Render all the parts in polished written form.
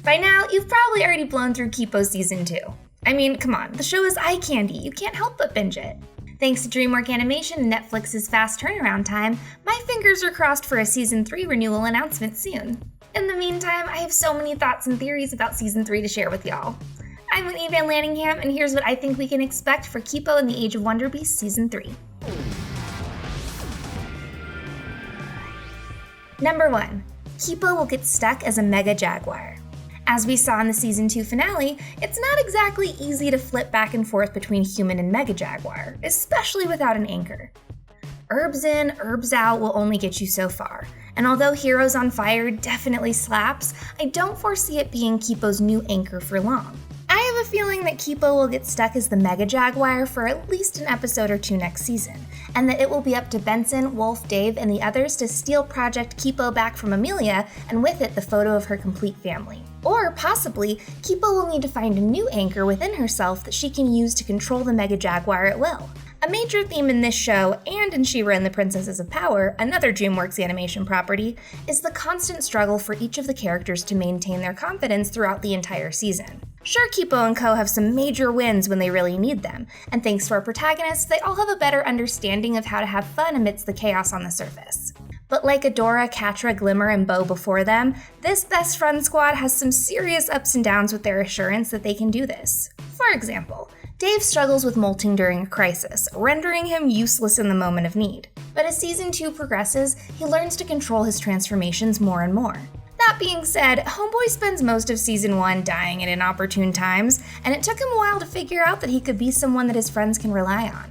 By now, you've probably already blown through Kipo Season 2. I mean, come on, the show is eye candy, you can't help but binge it. Thanks to Dreamworks Animation and Netflix's fast turnaround time, my fingers are crossed for a Season 3 renewal announcement soon. In the meantime, I have so many thoughts and theories about Season 3 to share with y'all. I'm Whitney Van Laningham, and here's what I think we can expect for Kipo and the Age of Wonderbeasts Season 3. Number 1. Kipo will get stuck as a mega jaguar. As we saw in the Season 2 finale, it's not exactly easy to flip back and forth between human and mega jaguar, especially without an anchor. Herbs in, herbs out will only get you so far, and although Heroes on Fire definitely slaps, I don't foresee it being Kipo's new anchor for long. I have a feeling that Kipo will get stuck as the Mega Jaguar for at least an episode or two next season, and that it will be up to Benson, Wolf, Dave, and the others to steal Project Kipo back from Amelia, and with it the photo of her complete family. Or possibly, Kipo will need to find a new anchor within herself that she can use to control the Mega Jaguar at will. A major theme in this show, and in She-Ra and the Princesses of Power, another Dreamworks animation property, is the constant struggle for each of the characters to maintain their confidence throughout the entire season. Sure, Kipo and co have some major wins when they really need them, and thanks to our protagonists, they all have a better understanding of how to have fun amidst the chaos on the surface. But like Adora, Catra, Glimmer, and Bo before them, this best friend squad has some serious ups and downs with their assurance that they can do this. For example, Dave struggles with molting during a crisis, rendering him useless in the moment of need. But as Season 2 progresses, he learns to control his transformations more and more. That being said, Homeboy spends most of Season 1 dying at inopportune times, and it took him a while to figure out that he could be someone that his friends can rely on.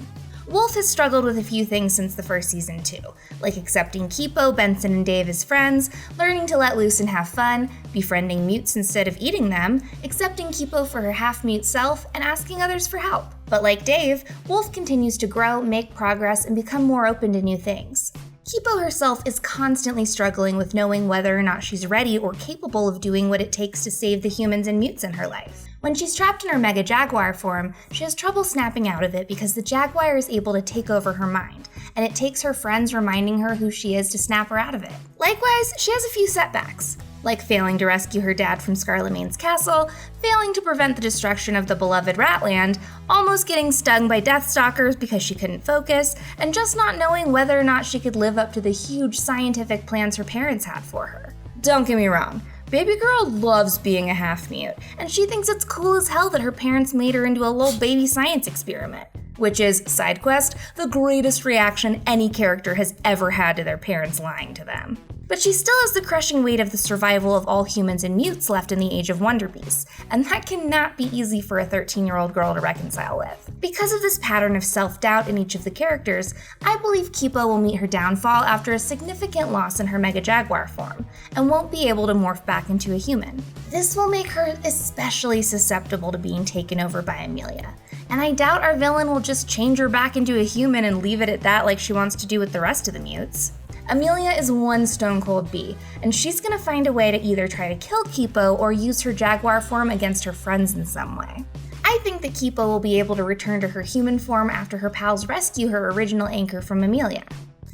Wolf has struggled with a few things since the first Season 2, like accepting Kipo, Benson, and Dave as friends, learning to let loose and have fun, befriending mutes instead of eating them, accepting Kipo for her half-mute self, and asking others for help. But like Dave, Wolf continues to grow, make progress, and become more open to new things. Kipo herself is constantly struggling with knowing whether or not she's ready or capable of doing what it takes to save the humans and mutes in her life. When she's trapped in her Mega Jaguar form, she has trouble snapping out of it because the Jaguar is able to take over her mind, and it takes her friends reminding her who she is to snap her out of it. Likewise, she has a few setbacks, like failing to rescue her dad from Scylla Man's castle, failing to prevent the destruction of the beloved Ratland, almost getting stung by Deathstalkers because she couldn't focus, and just not knowing whether or not she could live up to the huge scientific plans her parents had for her. Don't get me wrong, baby girl loves being a half-mute, and she thinks it's cool as hell that her parents made her into a little baby science experiment, which is, side quest, the greatest reaction any character has ever had to their parents lying to them. But she still has the crushing weight of the survival of all humans and mutes left in the Age of Wonderbeasts, and that cannot be easy for a 13-year-old girl to reconcile with. Because of this pattern of self-doubt in each of the characters, I believe Kipo will meet her downfall after a significant loss in her Mega Jaguar form, and won't be able to morph back into a human. This will make her especially susceptible to being taken over by Amelia, and I doubt our villain will just change her back into a human and leave it at that like she wants to do with the rest of the mutes. Amelia is one stone-cold bee, and she's gonna find a way to either try to kill Kipo or use her Jaguar form against her friends in some way. I think that Kipo will be able to return to her human form after her pals rescue her original anchor from Amelia.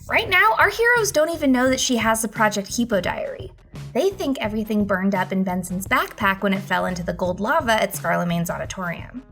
Right now, our heroes don't even know that she has the Project Kipo diary. They think everything burned up in Benson's backpack when it fell into the gold lava at Scylla Man's auditorium.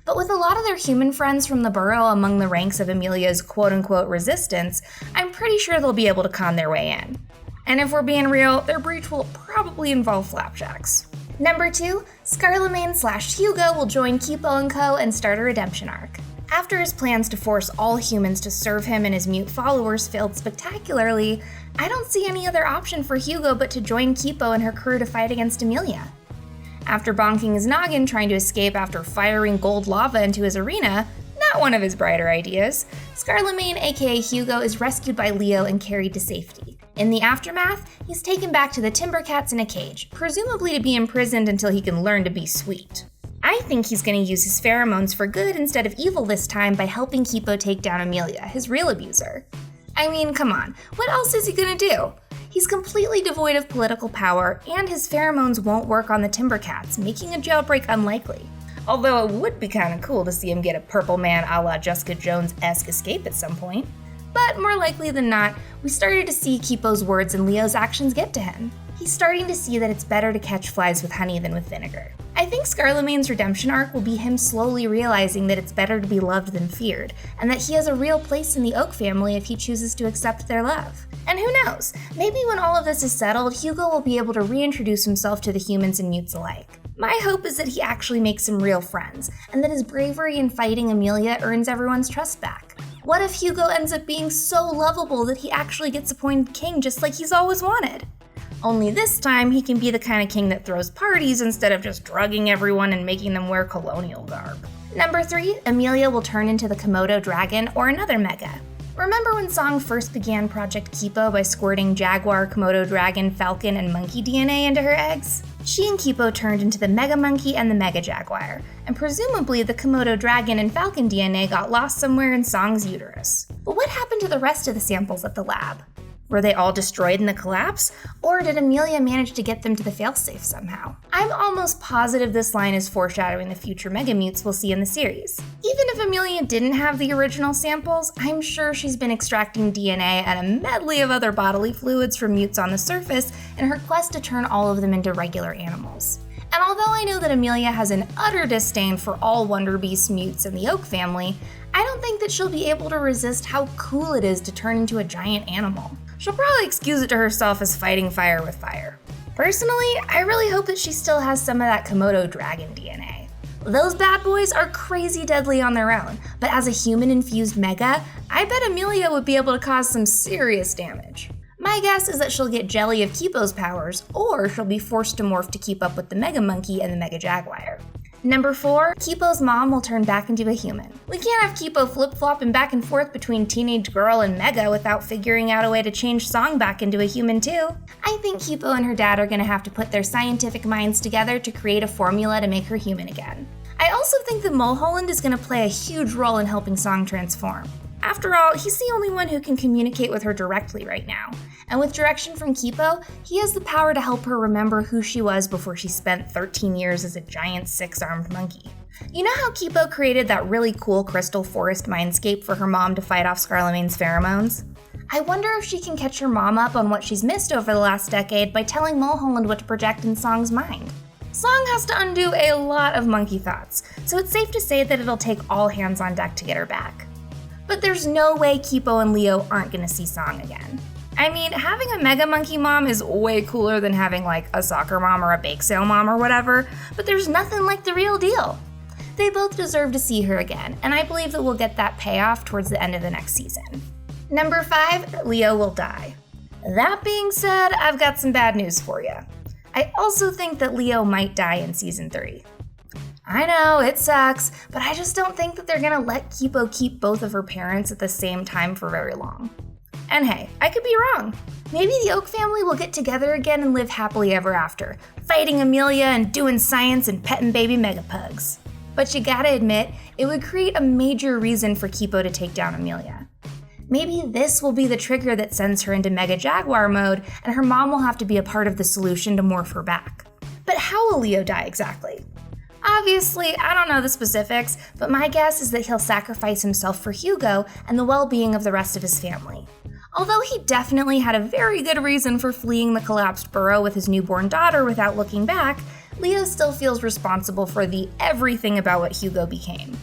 But with a lot of their human friends from the burrow among the ranks of Amelia's quote-unquote resistance, I'm pretty sure they'll be able to con their way in. And if we're being real, their breach will probably involve flapjacks. Number 2, Scylla Man / Hugo will join Kipo and co. and start a redemption arc. After his plans to force all humans to serve him and his mute followers failed spectacularly, I don't see any other option for Hugo but to join Kipo and her crew to fight against Amelia. After bonking his noggin trying to escape after firing gold lava into his arena, not one of his brighter ideas, Scylla Man aka Hugo is rescued by Leo and carried to safety. In the aftermath, he's taken back to the Timbercats in a cage, presumably to be imprisoned until he can learn to be sweet. I think he's going to use his pheromones for good instead of evil this time by helping Kipo take down Amelia, his real abuser. I mean, come on, what else is he going to do? He's completely devoid of political power, and his pheromones won't work on the Timbercats, making a jailbreak unlikely. Although it would be kinda cool to see him get a Purple Man a la Jessica Jones-esque escape at some point. But more likely than not, we started to see Kipo's words and Leo's actions get to him. He's starting to see that it's better to catch flies with honey than with vinegar. I think Scylla Man's redemption arc will be him slowly realizing that it's better to be loved than feared, and that he has a real place in the Oak family if he chooses to accept their love. And who knows, maybe when all of this is settled, Hugo will be able to reintroduce himself to the humans and mutes alike. My hope is that he actually makes some real friends, and that his bravery in fighting Amelia earns everyone's trust back. What if Hugo ends up being so lovable that he actually gets appointed king just like he's always wanted? Only this time, he can be the kind of king that throws parties instead of just drugging everyone and making them wear colonial garb. Number 3, Amelia will turn into the Komodo Dragon or another mega. Remember when Song first began Project Kipo by squirting jaguar, Komodo Dragon, falcon, and monkey DNA into her eggs? She and Kipo turned into the Mega Monkey and the Mega Jaguar, and presumably the Komodo Dragon and falcon DNA got lost somewhere in Song's uterus. But what happened to the rest of the samples at the lab? Were they all destroyed in the collapse? Or did Amelia manage to get them to the failsafe somehow? I'm almost positive this line is foreshadowing the future Megamutes we'll see in the series. Even if Amelia didn't have the original samples, I'm sure she's been extracting DNA and a medley of other bodily fluids from mutes on the surface in her quest to turn all of them into regular animals. And although I know that Amelia has an utter disdain for all Wonderbeast mutes in the Oak family, I don't think that she'll be able to resist how cool it is to turn into a giant animal. She'll probably excuse it to herself as fighting fire with fire. Personally, I really hope that she still has some of that Komodo Dragon DNA. Those bad boys are crazy deadly on their own, but as a human-infused mega, I bet Amelia would be able to cause some serious damage. My guess is that she'll get jelly of Kipo's powers, or she'll be forced to morph to keep up with the Mega Monkey and the Mega Jaguar. Number 4, Kipo's mom will turn back into a human. We can't have Kipo flip-flopping back and forth between teenage girl and Mega without figuring out a way to change Song back into a human too. I think Kipo and her dad are gonna have to put their scientific minds together to create a formula to make her human again. I also think that Mulholland is gonna play a huge role in helping Song transform. After all, he's the only one who can communicate with her directly right now. And with direction from Kipo, he has the power to help her remember who she was before she spent 13 years as a giant 6-armed monkey. You know how Kipo created that really cool crystal forest mindscape for her mom to fight off Scylla Man's pheromones? I wonder if she can catch her mom up on what she's missed over the last decade by telling Mulholland what to project in Song's mind. Song has to undo a lot of monkey thoughts, so it's safe to say that it'll take all hands on deck to get her back. But there's no way Kipo and Leo aren't gonna see Song again. I mean, having a Mega Monkey mom is way cooler than having like a soccer mom or a bake sale mom or whatever, but there's nothing like the real deal. They both deserve to see her again, and I believe that we'll get that payoff towards the end of the next season. Number 5, Leo will die. That being said, I've got some bad news for you. I also think that Leo might die in season 3. I know, it sucks, but I just don't think that they're gonna let Kipo keep both of her parents at the same time for very long. And hey, I could be wrong. Maybe the Oak family will get together again and live happily ever after, fighting Amelia and doing science and petting baby megapugs. But you gotta admit, it would create a major reason for Kipo to take down Amelia. Maybe this will be the trigger that sends her into Mega Jaguar mode, and her mom will have to be a part of the solution to morph her back. But how will Leo die exactly? Obviously, I don't know the specifics, but my guess is that he'll sacrifice himself for Hugo and the well-being of the rest of his family. Although he definitely had a very good reason for fleeing the collapsed burrow with his newborn daughter without looking back, Leo still feels responsible for the everything about what Hugo became.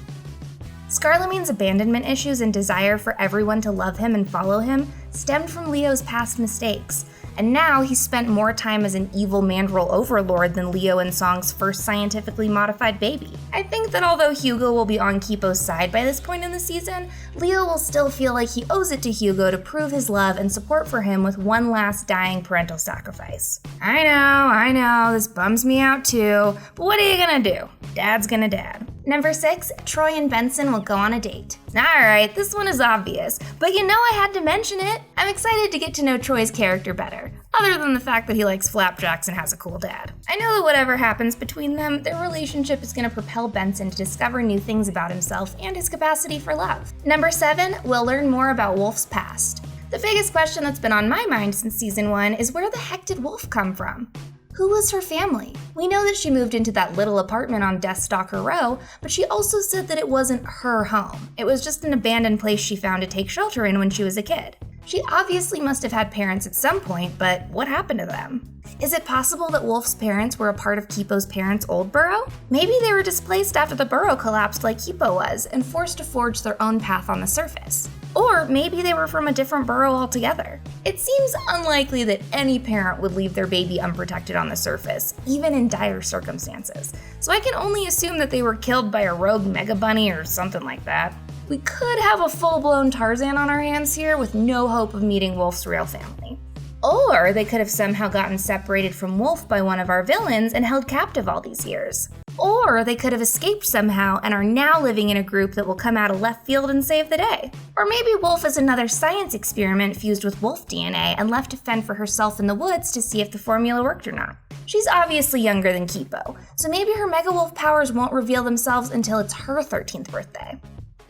Scylla Man's abandonment issues and desire for everyone to love him and follow him stemmed from Leo's past mistakes, and now he's spent more time as an evil mandrill overlord than Leo and Song's first scientifically modified baby. I think that although Hugo will be on Kipo's side by this point in the season, Leo will still feel like he owes it to Hugo to prove his love and support for him with one last dying parental sacrifice. I know, this bums me out too, but what are you gonna do? Dad's gonna dad. Number 6, Troy and Benson will go on a date. Alright, this one is obvious, but you know I had to mention it. I'm excited to get to know Troy's character better, other than the fact that he likes flapjacks and has a cool dad. I know that whatever happens between them, their relationship is going to propel Benson to discover new things about himself and his capacity for love. Number 7, we'll learn more about Wolf's past. The biggest question that's been on my mind since season 1 is where the heck did Wolf come from? Who was her family? We know that she moved into that little apartment on Deathstalker Row, but she also said that it wasn't her home. It was just an abandoned place she found to take shelter in when she was a kid. She obviously must have had parents at some point, but what happened to them? Is it possible that Wolf's parents were a part of Kipo's parents' old burrow? Maybe they were displaced after the burrow collapsed like Kipo was and forced to forge their own path on the surface. Or maybe they were from a different burrow altogether. It seems unlikely that any parent would leave their baby unprotected on the surface, even in dire circumstances. So I can only assume that they were killed by a rogue mega bunny or something like that. We could have a full-blown Tarzan on our hands here with no hope of meeting Wolf's real family. Or they could have somehow gotten separated from Wolf by one of our villains and held captive all these years. Or they could have escaped somehow and are now living in a group that will come out of left field and save the day. Or maybe Wolf is another science experiment fused with wolf DNA and left to fend for herself in the woods to see if the formula worked or not. She's obviously younger than Kipo, so maybe her Mega Wolf powers won't reveal themselves until it's her 13th birthday.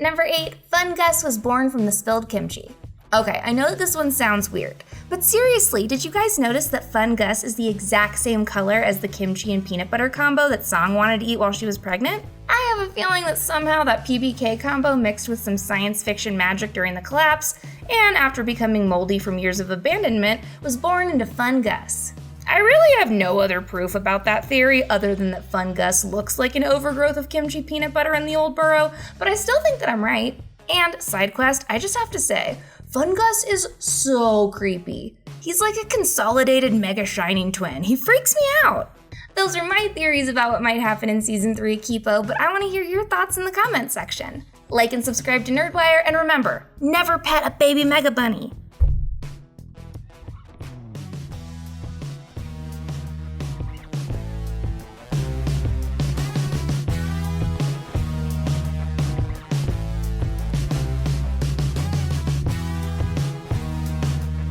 Number 8, Fun Gus was born from the spilled kimchi. Okay, I know that this one sounds weird, but seriously, did you guys notice that Fun Gus is the exact same color as the kimchi and peanut butter combo that Song wanted to eat while she was pregnant? I have a feeling that somehow that PBK combo mixed with some science fiction magic during the collapse, and after becoming moldy from years of abandonment, was born into Fun Gus. I really have no other proof about that theory other than that Fun Gus looks like an overgrowth of kimchi peanut butter in the old burrow, but I still think that I'm right. And side quest, I just have to say, Fun Gus is so creepy. He's like a consolidated mega shining twin. He freaks me out. Those are my theories about what might happen in Season 3 of Kipo, but I want to hear your thoughts in the comments section. Like and subscribe to Nerdwire, and remember, never pet a baby mega bunny.